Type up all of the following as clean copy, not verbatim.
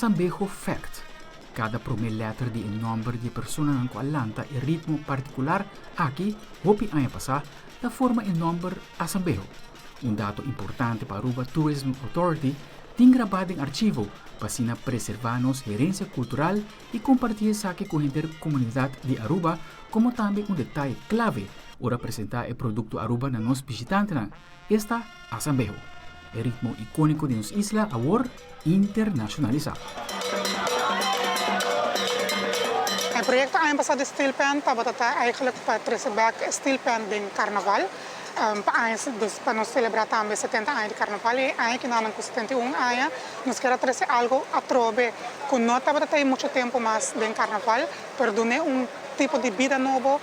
Asambejo Fact. Cada primeira letra de nome de pessoa na qualanta e ritmo particular aqui, hopi ano passado, da forma em nome Asambejo. Dado importante para Aruba Tourism Authority, tem gravado em arquivo para preservar nossa herência cultural e compartilhar isso com a comunidade de Aruba, como também detalhe clave para apresentar o produto Aruba na nossa visitante. Esta Asambejo, o ritmo icônico de nossa isla agora internacionalizado. Het project aanpassen de stilpen, dat eigenlijk para trazer stilpen de carnaval. Para nós celebrar também 70 anos de carnaval e aí que não com 71 anos nós queremos trazer algo a trobe que não estava até muito tempo mais de carnaval, pero dar tipo de vida novo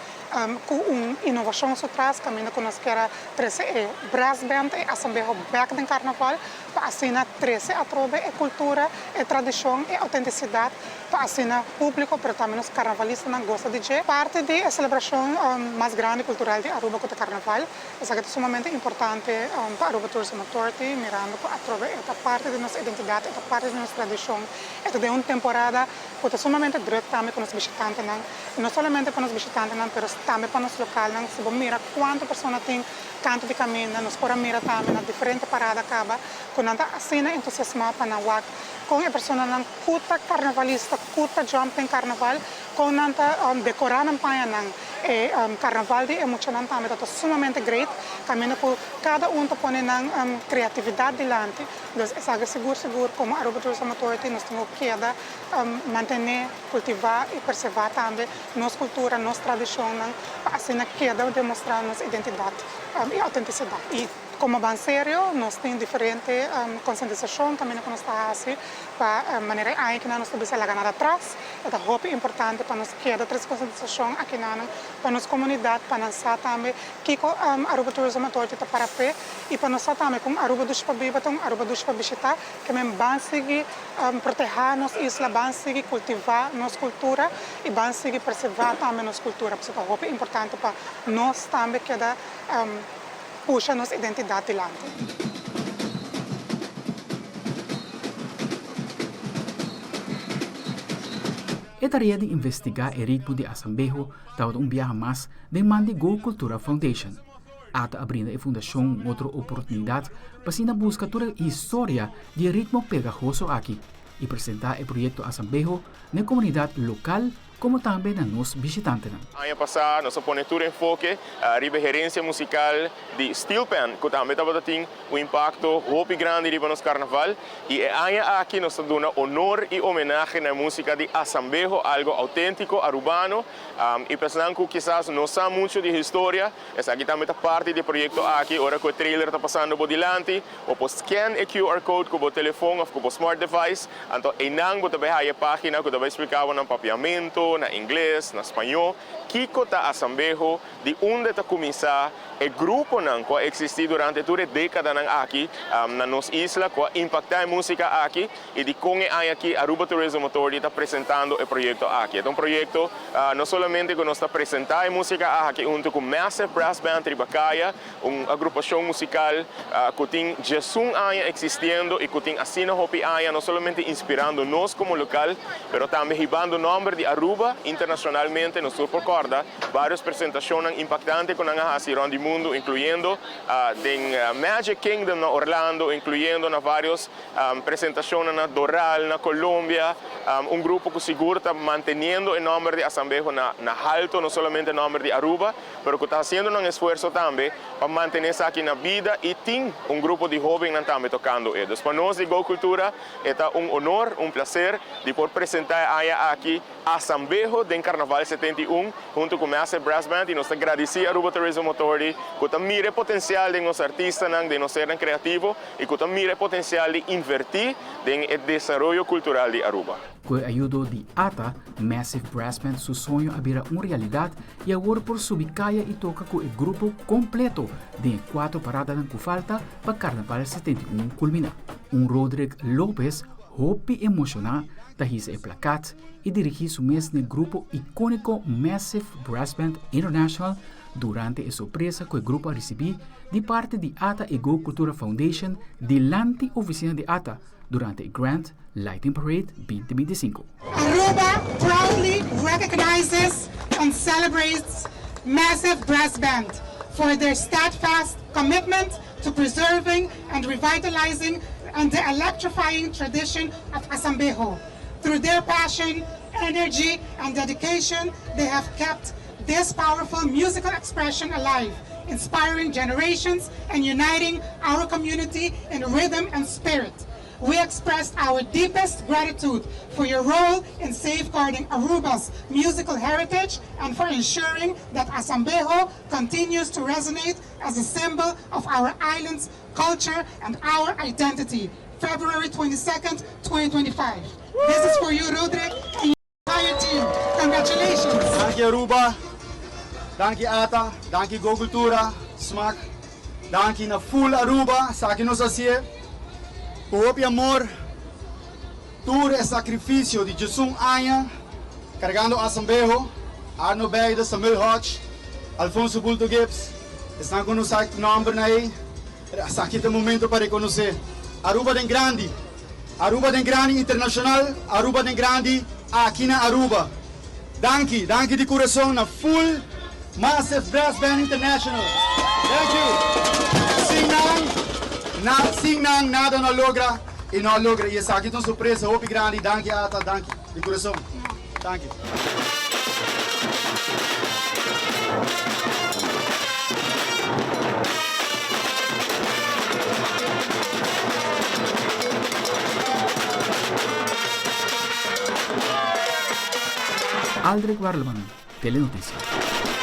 com inovação atrás, caminho que nós queremos trazer brass band e Asambejo back de carnaval para assim trazer a trobe a cultura, a tradição e a autenticidade para assim público, pero também os carnavalistas não gostam de ver. Parte da celebração mais grande cultural de Aruba que é o carnaval. Isso é sumamente importante para Aruba Tourism Authority, mirando a trobe esta parte de nossa identidade, esta parte de nossa tradição. Esta é uma temporada que é sumamente druk também com os visitantes, não somente para os visitantes, mas também para os locais. Se você mira quantas pessoas tem canto de caminho, nós podemos mirar também na diferente parada acaba, quando anda assim entusiasmado para não com a pessoa não cuta carnavalista, cuta jump em carnaval, quando anda decorar na panha carnaval de emocionante também é sumamente great, caminho que cada põe na criatividade dilante, então é seguro como Aruba Tourism Authority nós temos que manter, cultivar e preservar também nossa cultura, nossa tradição, para assim queda demonstrar nossa identidade e autenticidade. E como bem sério, nós temos diferente conscientização também que nós está assim, para maneira aí que nós estamos a ganhar atrás, é muito importante para nós que a conscientização aqui para nossa comunidade, para nós também que Aruba Tourism Authority está para pé e para nós também como Aruba dos para viver, Aruba dos para visitar, que mesmo vão seguir proteger nossa isla, vão seguir cultivar nossa cultura e vão seguir preservar também nossa cultura, porque é muito importante para nós também que puxa nossa identidade dilante. A tarefa de investigar o ritmo de Asambejo estava viaje mais de Mandigo Cultura Foundation. Ata abrindo a fundação outra oportunidade para buscar toda a história de ritmo pegajoso aqui e apresentar o projeto Asambejo na comunidade local como também na nossa visitante. Ano passado, nós pomos todo enfoque a gerência musical de Stilpen, que também tem impacto muito grande no nosso carnaval. E ano aqui nós damos honor e homenagem na música de Asambejo, algo autêntico, arubano. E pensando que quizás não sabe muito de história, essa aqui também é parte do projeto aqui, agora que o trailer está passando por delante, ou por scan o QR Code com o telefone ou com o smart device, então você vai a página que vai explicar no papiamento, na inglês, na espanhol, que está Asambejo, de onde está começar o grupo que existe durante toda a década aqui na nossa isla, que impacta a música aqui e de como aqui a Aruba Tourism Authority está apresentando o projeto aqui. É um projeto não somente que nós está apresentando a música aqui junto com Massive Brass Band Tribacaya, uma agrupação musical que tem 11 anos existindo e que tem assim não somente inspirando nós como local, mas também ribando o nome de Aruba internacionalmente. Nós recorda várias apresentações impactantes que nós fazemos no mundo, incluindo Magic Kingdom na Orlando, incluindo na várias apresentações na Doral, na Colômbia, grupo que seguro está mantendo o nome de Asambejo na alto, não somente o nome de Aruba, mas que está fazendo um esforço também para manter isso aqui na vida e tem grupo de jovens também tocando eles. Para nós de Go Cultura é honor, prazer de poder apresentar aqui Asambejo de Carnaval 71 junto com a Massive Brass Band e nós agradecemos a Aruba Tourism Authority que mira o potencial de nossos artistas, de nós ser criativos e que mira o potencial de invertir no desenvolvimento cultural de Aruba. Com a ajuda de ATA, Massive Brass Band, seu sonho a virar uma realidade e agora por subir caia e toca com o grupo completo de 4 paradas que falta para Carnaval 71 culminar. Rodrigo Lopes, hope emocionado, da his e placat e dirigir seu mês no grupo icônico Massive Brass Band International durante a surpresa que o grupo recebeu de parte de ATA e Go Cultura Foundation delante da oficina de ATA durante el Grand Lighting Parade 2025. Aruba proudly recognizes and celebrates Massive Brass Band for their steadfast commitment to preserving and revitalizing and the electrifying tradition of Asambejo. Through their passion, energy, and dedication, they have kept this powerful musical expression alive, inspiring generations and uniting our community in rhythm and spirit. We express our deepest gratitude for your role in safeguarding Aruba's musical heritage and for ensuring that Asambejo continues to resonate as a symbol of our island's culture and our identity. February 22nd, 2025. This is for you, Roderick, and your entire team. Congratulations. Dank je Aruba, dank je Ata, dank je Gokultura, Smak, dank je na full Aruba, sa akin nos así. Por e amor, tour e sacrifício de Jesus Anha, carregando Asambejo, Arno Beide, Samuel Hodge, Alfonso Bulto Gibbs, estão com o nosso nome aí, aqui tem momento para reconhecer. Aruba den Grande, Aruba den Grande Internacional, Aruba den Grande aqui na Aruba. Danke de coração na full Massive Brass Band International. Thank you. Singnang nada não logra e não logra. E essa aqui é uma surpresa, hope grande. Danke Ata, danke de coração. Danke. Aldrich Warleman, Telenoticias.